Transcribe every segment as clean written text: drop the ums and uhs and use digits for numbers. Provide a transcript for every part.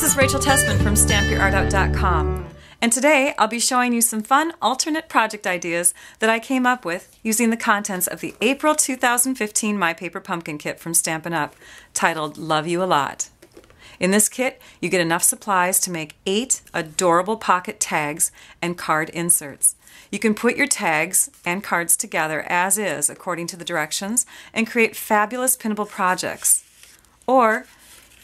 This is Rachel Tessman from StampYourArtOut.com, and today I'll be showing you some fun alternate project ideas that I came up with using the contents of the April 2015 My Paper Pumpkin kit from Stampin' Up! Titled Love You a Lot. In this kit, you get enough supplies to make 8 adorable pocket tags and card inserts. You can put your tags and cards together as is according to the directions and create fabulous pinnable projects. Or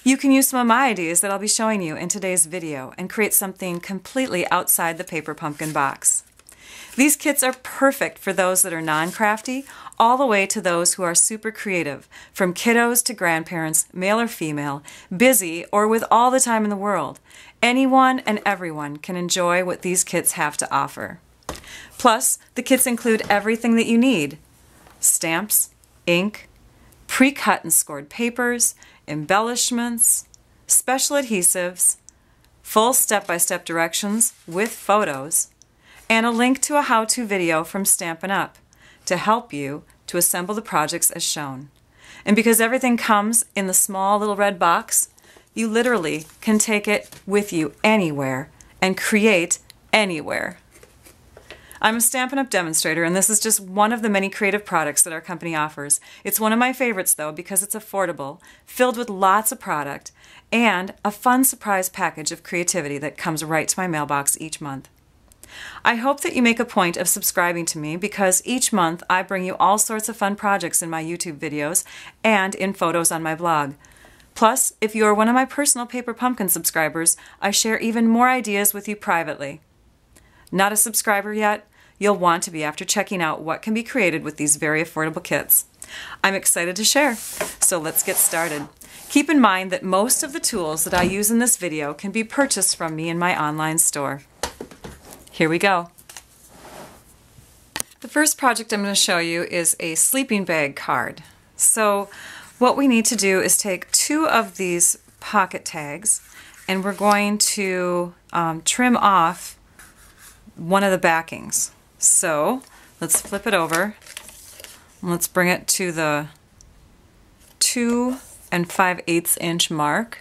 you can use some of my ideas that I'll be showing you in today's video and create something completely outside the paper pumpkin box. These kits are perfect for those that are non-crafty, all the way to those who are super creative, from kiddos to grandparents, male or female, busy or with all the time in the world. Anyone and everyone can enjoy what these kits have to offer. Plus, the kits include everything that you need: stamps, ink, pre-cut and scored papers, embellishments, special adhesives, full step-by-step directions with photos, and a link to a how-to video from Stampin' Up! To help you to assemble the projects as shown. And because everything comes in the small little red box, you literally can take it with you anywhere and create anywhere. I'm a Stampin' Up! Demonstrator, and this is just one of the many creative products that our company offers. It's one of my favorites, though, because it's affordable, filled with lots of product, and a fun surprise package of creativity that comes right to my mailbox each month. I hope that you make a point of subscribing to me, because each month I bring you all sorts of fun projects in my YouTube videos and in photos on my blog. Plus, if you are one of my personal Paper Pumpkin subscribers, I share even more ideas with you privately. Not a subscriber yet? You'll want to be after checking out what can be created with these very affordable kits. I'm excited to share, so let's get started. Keep in mind that most of the tools that I use in this video can be purchased from me in my online store. Here we go. The first project I'm going to show you is a sleeping bag card. So what we need to do is take 2 of these pocket tags, and we're going to trim off one of the backings. So let's flip it over and let's bring it to the 2 5/8 inch mark.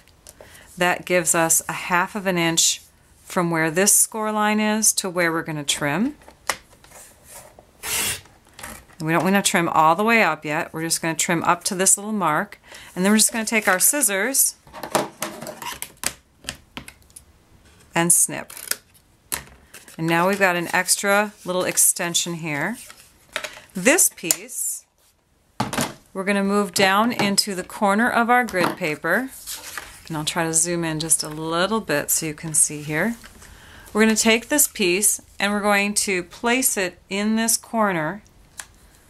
That gives us a 1/2 inch from where this score line is to where we're going to trim. And we don't want to trim all the way up yet. We're just going to trim up to this little mark, and then we're just going to take our scissors and snip. And now we've got an extra little extension here. This piece we're going to move down into the corner of our grid paper, and I'll try to zoom in just a little bit so you can see here. We're going to take this piece and we're going to place it in this corner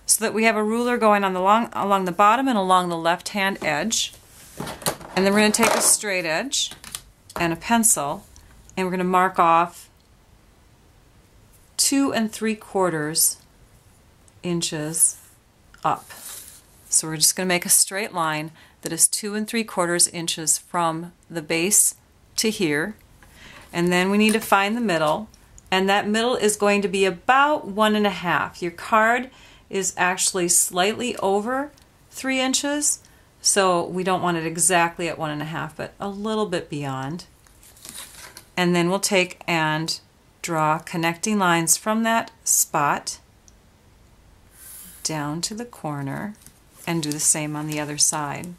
so that we have a ruler going on along the bottom and along the left-hand edge. And then we're going to take a straight edge and a pencil, and we're going to mark off 2 3/4 inches up. So we're just going to make a straight line that is 2 3/4 inches from the base to here. And then we need to find the middle, and that middle is going to be about 1 1/2. Your card is actually slightly over 3 inches, so we don't want it exactly at 1 1/2, but a little bit beyond. And then we'll take and draw connecting lines from that spot down to the corner and do the same on the other side.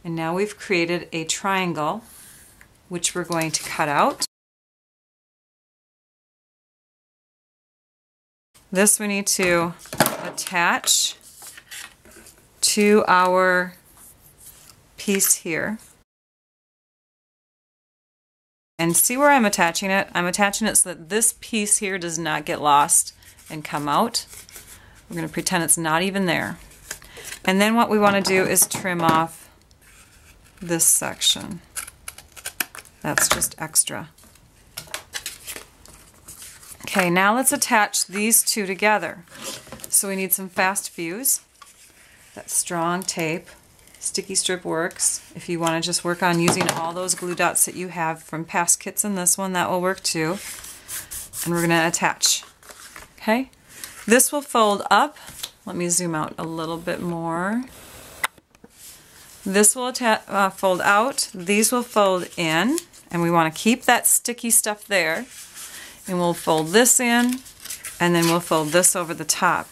And now we've created a triangle which we're going to cut out. This we need to attach to our piece here. And see where I'm attaching it? I'm attaching it so that this piece here does not get lost and come out. We're going to pretend it's not even there. And then what we want to do is trim off this section. That's just extra. Okay, now let's attach these 2 together. So we need some fast fuse. That's strong tape. Sticky strip works. If you want to just work on using all those glue dots that you have from past kits in this one, that will work too. And we're going to attach. Okay? This will fold up. Let me zoom out a little bit more. This will fold out. These will fold in. And we want to keep that sticky stuff there. And we'll fold this in, and then we'll fold this over the top.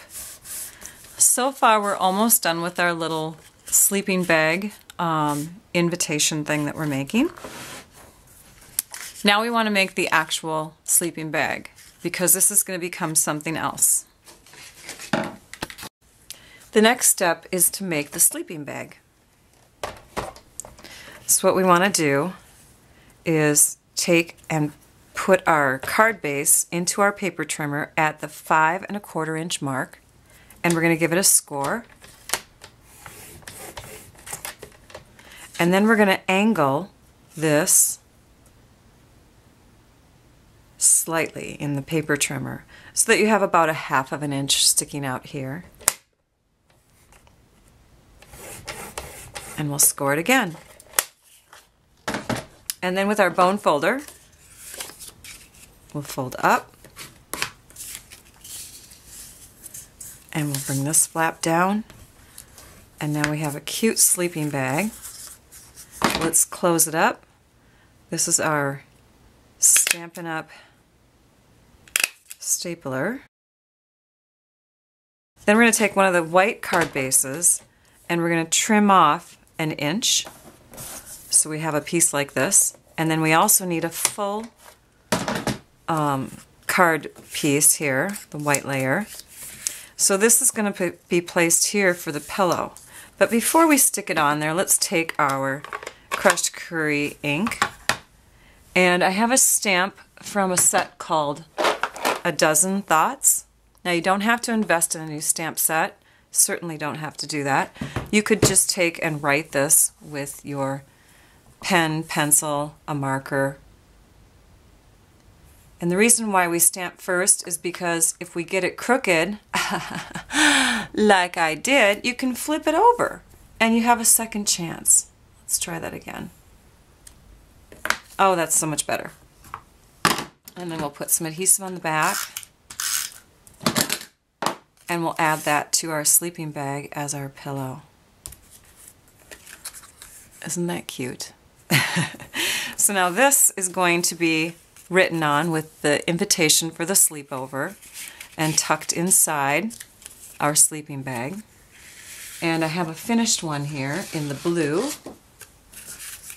So far we're almost done with our little sleeping bag invitation thing that we're making. Now we want to make the actual sleeping bag, because this is going to become something else. The next step is to make the sleeping bag. So what we want to do is take and put our card base into our paper trimmer at the 5 1/4 inch mark, and we're going to give it a score. And then we're going to angle this slightly in the paper trimmer so that you have about 1/2 inch sticking out here. And we'll score it again. And then with our bone folder, we'll fold up, and we'll bring this flap down, and now we have a cute sleeping bag. Let's close it up. This is our Stampin' Up! Stapler. Then we're going to take one of the white card bases and we're going to trim off 1 inch. So we have a piece like this. And then we also need a full card piece here, the white layer. So this is going to be placed here for the pillow. But before we stick it on there, let's take our crushed curry ink. And I have a stamp from a set called A Dozen Thoughts. Now you don't have to invest in a new stamp set. Certainly don't have to do that. You could just take and write this with your pen, pencil, a marker. And the reason why we stamp first is because if we get it crooked, like I did, you can flip it over and you have a second chance. Let's try that again. Oh, that's so much better. And then we'll put some adhesive on the back, and we'll add that to our sleeping bag as our pillow. Isn't that cute? So now this is going to be written on with the invitation for the sleepover and tucked inside our sleeping bag. And I have a finished one here in the blue.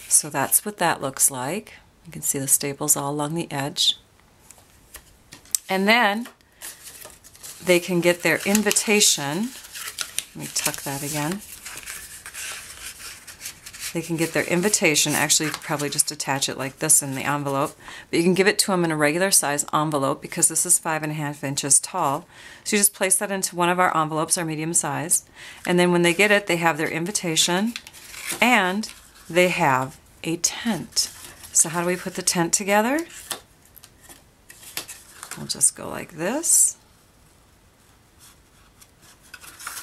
So that's what that looks like. You can see the staples all along the edge. And then they can get their invitation. Let me tuck that again. They can get their invitation. Actually, you could probably just attach it like this in the envelope. But you can give it to them in a regular size envelope because this is 5 1/2 inches tall. So you just place that into one of our envelopes, our medium size. And then when they get it, they have their invitation and they have a tent. So how do we put the tent together? We'll just go like this.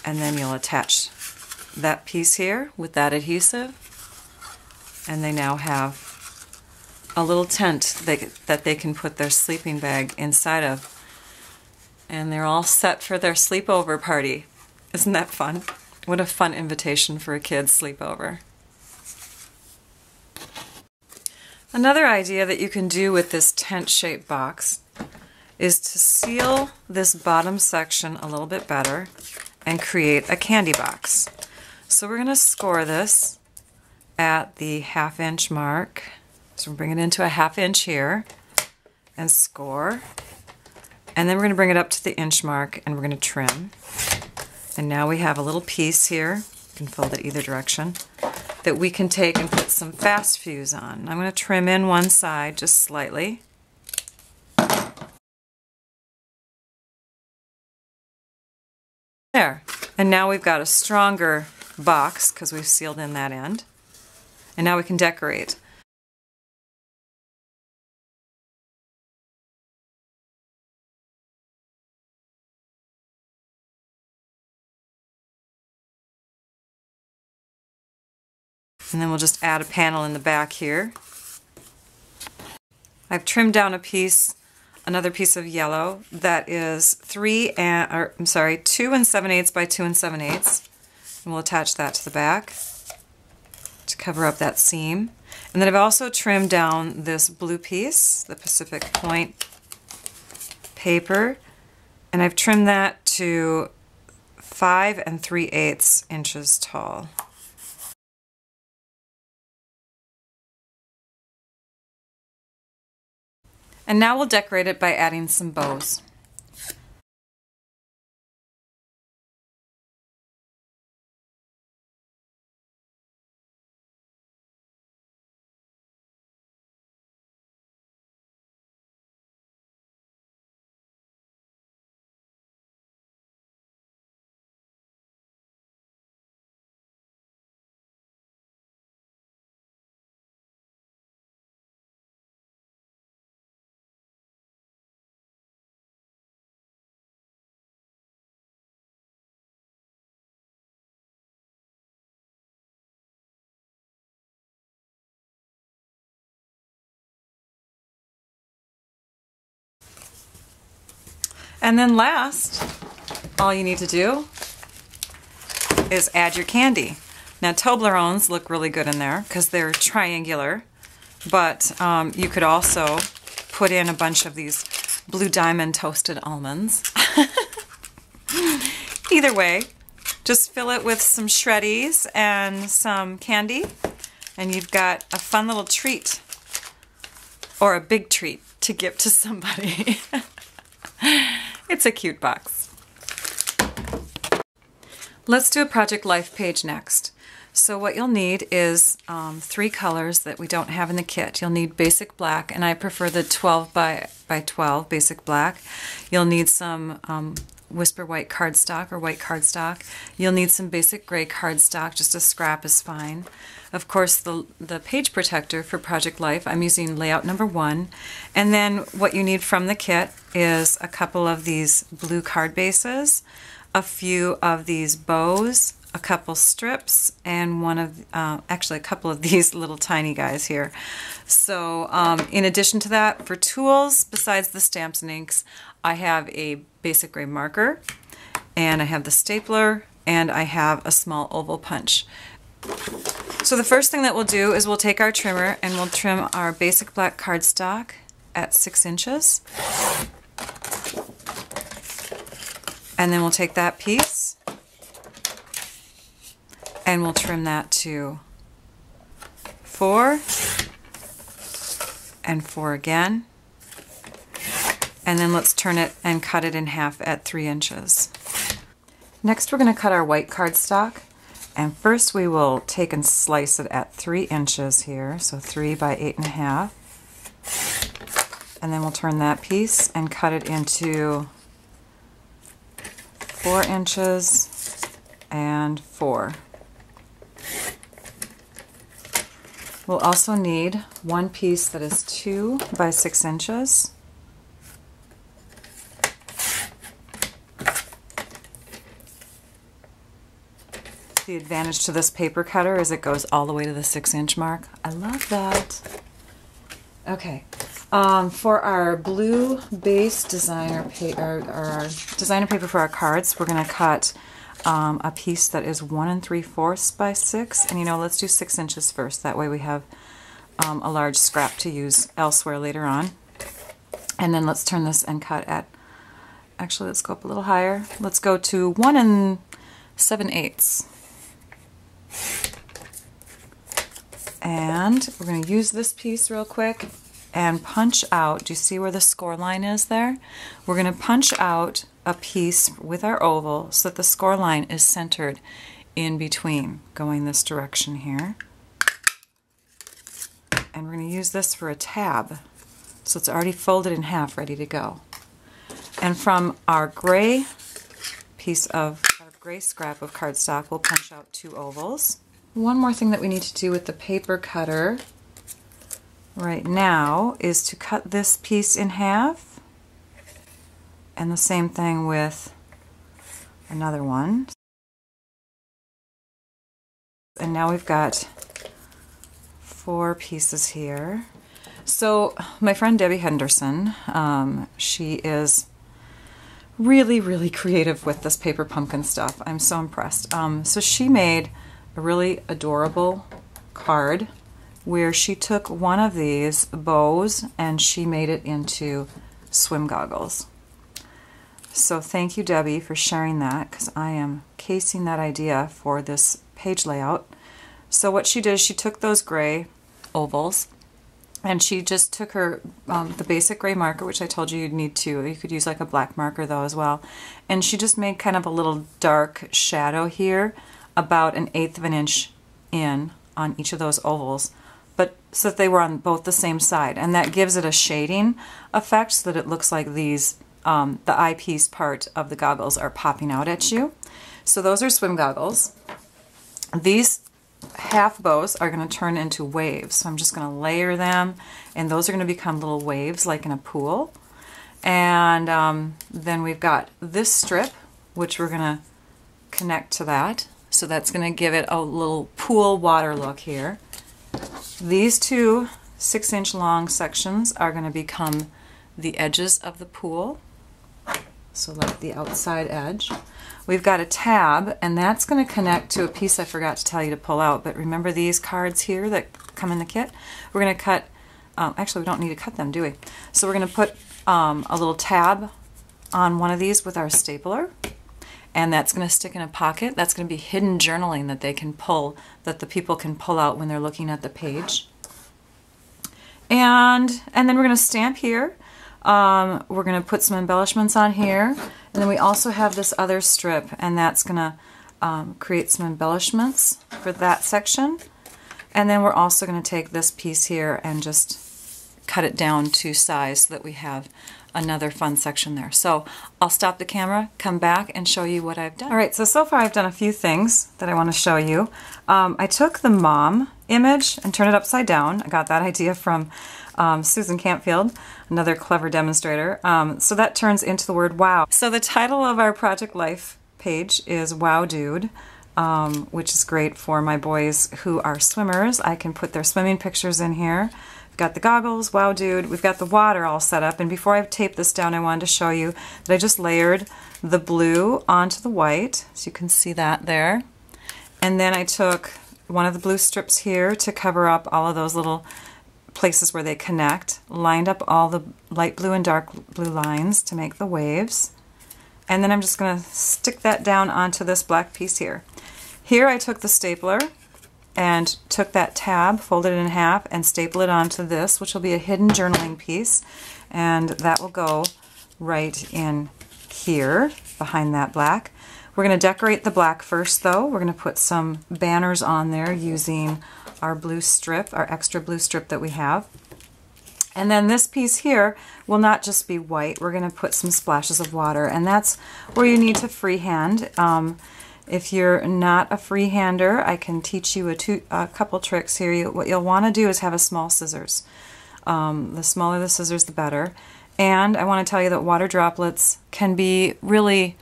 And then you'll attach that piece here with that adhesive. And they now have a little tent that they can put their sleeping bag inside of. And they're all set for their sleepover party. Isn't that fun? What a fun invitation for a kid's sleepover. Another idea that you can do with this tent-shaped box is to seal this bottom section a little bit better and create a candy box. So we're going to score this at the 1/2 inch mark. So we'll bring it into a 1/2 inch here and score. And then we're going to bring it up to the inch mark and we're going to trim. And now we have a little piece here, you can fold it either direction, that we can take and put some fast fuse on. I'm going to trim in one side just slightly. There. And now we've got a stronger box because we've sealed in that end. And now we can decorate. And then we'll just add a panel in the back here. I've trimmed down a piece, another piece of yellow that is 2 7/8 by 2 7/8. And we'll attach that to the back to cover up that seam. And then I've also trimmed down this blue piece, the Pacific Point paper, and I've trimmed that to 5 3/8 inches tall. And now we'll decorate it by adding some bows. And then last, all you need to do is add your candy. Now Toblerones look really good in there because they're triangular, but you could also put in a bunch of these Blue Diamond toasted almonds. Either way, just fill it with some shreddies and some candy, and you've got a fun little treat, or a big treat to give to somebody. It's a cute box. Let's do a Project Life page next. So what you'll need is 3 colors that we don't have in the kit. You'll need basic black, and I prefer the 12 by 12 basic black. You'll need some Whisper white cardstock or white cardstock. You'll need some basic gray cardstock, just a scrap is fine. Of course, the page protector for Project Life, I'm using layout number 1. And then what you need from the kit is a couple of these blue card bases, a few of these bows, a couple strips, and actually a couple of these little tiny guys here. So in addition to that, for tools, besides the stamps and inks, I have a basic gray marker, and I have the stapler, and I have a small oval punch. So the first thing that we'll do is we'll take our trimmer and we'll trim our basic black cardstock at 6 inches. And then we'll take that piece and we'll trim that to 4 and 4 again. And then let's turn it and cut it in half at 3 inches. Next we're going to cut our white cardstock. And first we will take and slice it at 3 inches here, so 3 by 8.5. And then we'll turn that piece and cut it into 4 inches and 4. We'll also need one piece that is 2 by 6 inches. The advantage to this paper cutter is it goes all the way to the 6-inch mark. I love that. Okay, for our blue base designer paper, or our designer paper for our cards, we're going to cut a piece that is 1 3/4 by 6, and let's do 6 inches first. That way we have a large scrap to use elsewhere later on. And then let's turn this and cut at, actually let's go up a little higher. Let's go to 1 7/8. And we're going to use this piece real quick and punch out. Do you see where the score line is there? We're going to punch out a piece with our oval so that the score line is centered in between, going this direction here. And we're going to use this for a tab. So it's already folded in half, ready to go. And from our gray piece of gray scrap of cardstock, we'll punch out 2 ovals. One more thing that we need to do with the paper cutter right now is to cut this piece in half, and the same thing with another one. And now we've got 4 pieces here. So my friend Debbie Henderson, she is really creative with this paper pumpkin stuff. I'm so impressed. So she made a really adorable card where she took one of these bows and she made it into swim goggles. So thank you, Debbie, for sharing that, because I am casing that idea for this page layout. So what she did is she took those gray ovals and she just took her the basic gray marker, which I told you you'd need two. You could use like a black marker though as well. And she just made kind of a little dark shadow here, about 1/8 of an inch in on each of those ovals, but so that they were on both the same side. And that gives it a shading effect so that it looks like these, the eyepiece part of the goggles are popping out at you. So those are swim goggles. These half bows are going to turn into waves. So I'm just going to layer them, and those are going to become little waves like in a pool. And then we've got this strip, which we're going to connect to that. So that's going to give it a little pool water look here. These two 6-inch long sections are going to become the edges of the pool. So like the outside edge. We've got a tab, and that's going to connect to a piece I forgot to tell you to pull out. But remember these cards here that come in the kit? We're going to cut, actually we don't need to cut them, do we? So we're going to put a little tab on one of these with our stapler. And that's going to stick in a pocket. That's going to be hidden journaling that they can pull, that the people can pull out when they're looking at the page. And then we're going to stamp here. We're going to put some embellishments on here. And then we also have this other strip, and that's going to create some embellishments for that section. And then we're also going to take this piece here and just cut it down to size so that we have another fun section there. So I'll stop the camera, come back, and show you what I've done. Alright, so far I've done a few things that I want to show you. I took the mom image and turned it upside down. I got that idea from Susan Campfield, another clever demonstrator. So that turns into the word wow. So the title of our Project Life page is Wow Dude, which is great for my boys who are swimmers. I can put their swimming pictures in here. Got the goggles, wow dude, we've got the water all set up, and before I tape this down I wanted to show you that I just layered the blue onto the white, so you can see that there. And then I took one of the blue strips here to cover up all of those little places where they connect, lined up all the light blue and dark blue lines to make the waves, and then I'm just going to stick that down onto this black piece here. Here I took the stapler and took that tab, folded it in half, and stapled it onto this, which will be a hidden journaling piece, and that will go right in here behind that black. We're going to decorate the black first though. We're going to put some banners on there using our blue strip, our extra blue strip that we have. And then this piece here will not just be white, we're going to put some splashes of water, and that's where you need to freehand. If you're not a freehander, I can teach you a couple tricks here. What you'll want to do is have a small scissors. The smaller the scissors, the better. And I want to tell you that water droplets can be really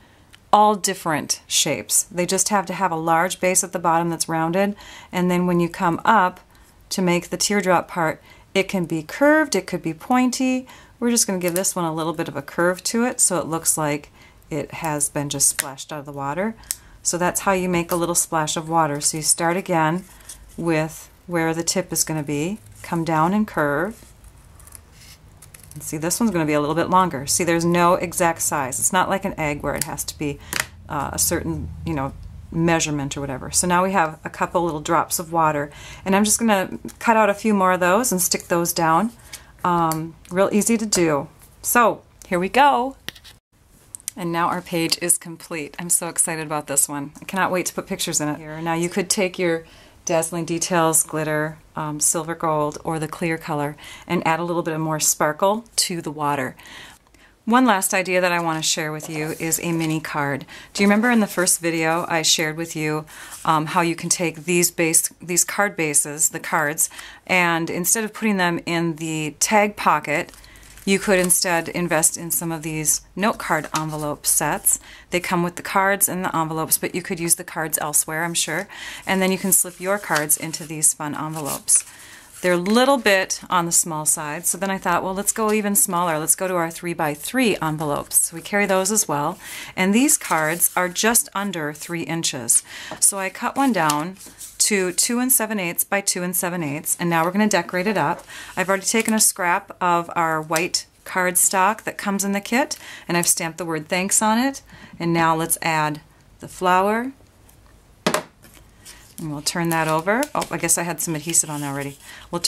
all different shapes. They just have to have a large base at the bottom that's rounded, and then when you come up to make the teardrop part, it can be curved, it could be pointy. We're just going to give this one a little bit of a curve to it so it looks like it has been just splashed out of the water. So that's how you make a little splash of water. So you start again with where the tip is going to be, come down and curve. And see, this one's going to be a little bit longer. See, there's no exact size. It's not like an egg where it has to be a certain, measurement or whatever. So now we have a couple little drops of water, and I'm just going to cut out a few more of those and stick those down. Real easy to do. So here we go. And now our page is complete. I'm so excited about this one. I cannot wait to put pictures in it here. Now you could take your Dazzling Details glitter, silver gold, or the clear color, and add a little bit of more sparkle to the water. One last idea that I want to share with you is a mini card. Do you remember in the first video I shared with you how you can take these card bases, the cards, and instead of putting them in the tag pocket, you could instead invest in some of these note card envelope sets. They come with the cards and the envelopes, but you could use the cards elsewhere, I'm sure. And then you can slip your cards into these fun envelopes. They're a little bit on the small side, so then I thought, well, let's go even smaller. Let's go to our 3x3 envelopes. So we carry those as well. And these cards are just under 3 inches. So I cut one down to 2 7/8 by 2 7/8, and now we're going to decorate it up. I've already taken a scrap of our white cardstock that comes in the kit, and I've stamped the word thanks on it. And now let's add the flower. And we'll turn that over. Oh, I guess I had some adhesive on already. We'll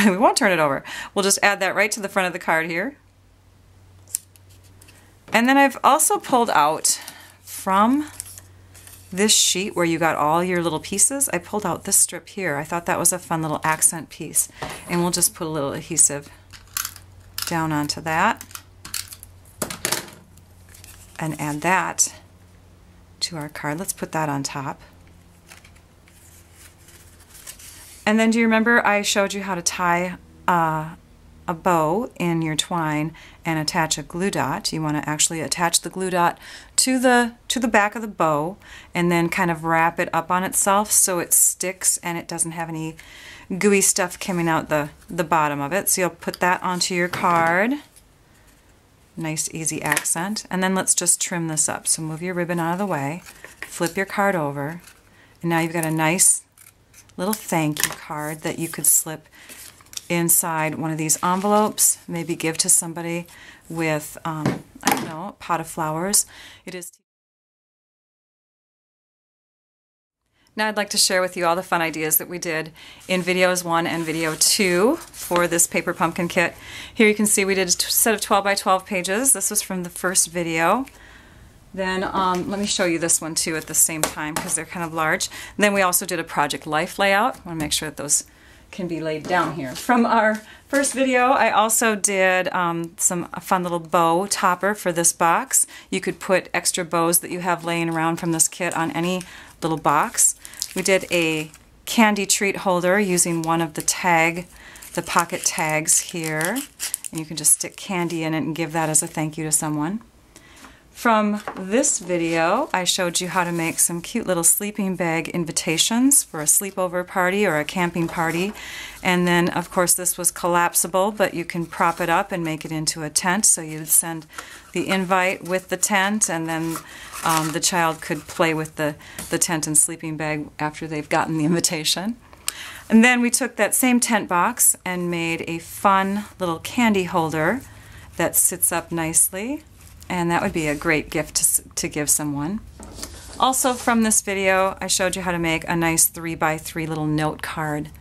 we won't turn it over. We'll just add that right to the front of the card here. And then I've also pulled out from this sheet where you got all your little pieces, I pulled out this strip here. I thought that was a fun little accent piece. And we'll just put a little adhesive down onto that and add that to our card. Let's put that on top. And then do you remember I showed you how to tie a bow in your twine and attach a glue dot? You want to actually attach the glue dot to the back of the bow and then kind of wrap it up on itself so it sticks and it doesn't have any gooey stuff coming out the bottom of it. So you'll put that onto your card. Nice easy accent. And then let's just trim this up. So move your ribbon out of the way, flip your card over, and now you've got a nice little thank you card that you could slip inside one of these envelopes, maybe give to somebody with, I don't know, a pot of flowers. It is. Now I'd like to share with you all the fun ideas that we did in videos 1 and video 2 for this paper pumpkin kit. Here you can see we did a set of 12 by 12 pages. This was from the first video. Then let me show you this one too at the same time because they're kind of large. And then we also did a project life layout. I want to make sure that those can be laid down here. From our first video, I also did a fun little bow topper for this box. You could put extra bows that you have laying around from this kit on any little box. We did a candy treat holder using one of the pocket tags here. And you can just stick candy in it and give that as a thank you to someone. From this video, I showed you how to make some cute little sleeping bag invitations for a sleepover party or a camping party. And then, of course, this was collapsible, but you can prop it up and make it into a tent. So you'd send the invite with the tent, and then the child could play with the tent and sleeping bag after they've gotten the invitation. And then we took that same tent box and made a fun little candy holder that sits up nicely. And that would be a great gift to give someone. Also from this video, I showed you how to make a nice 3 by 3 little note card.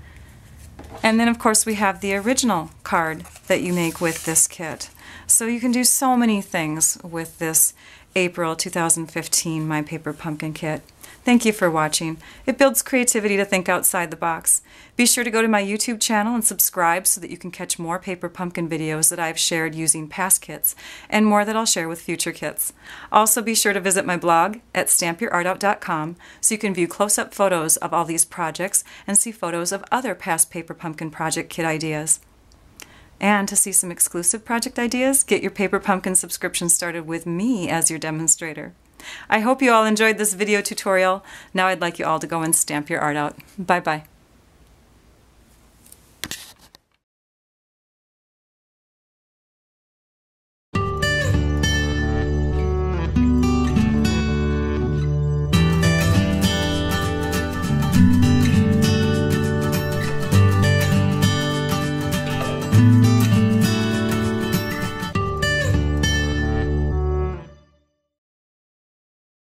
And then of course we have the original card that you make with this kit. So you can do so many things with this April 2015 My Paper Pumpkin Kit. Thank you for watching. It builds creativity to think outside the box. Be sure to go to my YouTube channel and subscribe so that you can catch more paper pumpkin videos that I've shared using past kits and more that I'll share with future kits. Also be sure to visit my blog at stampyourartout.com so you can view close-up photos of all these projects and see photos of other past paper pumpkin project kit ideas. And to see some exclusive project ideas, get your Paper Pumpkin subscription started with me as your demonstrator. I hope you all enjoyed this video tutorial. Now I'd like you all to go and stamp your art out. Bye-bye.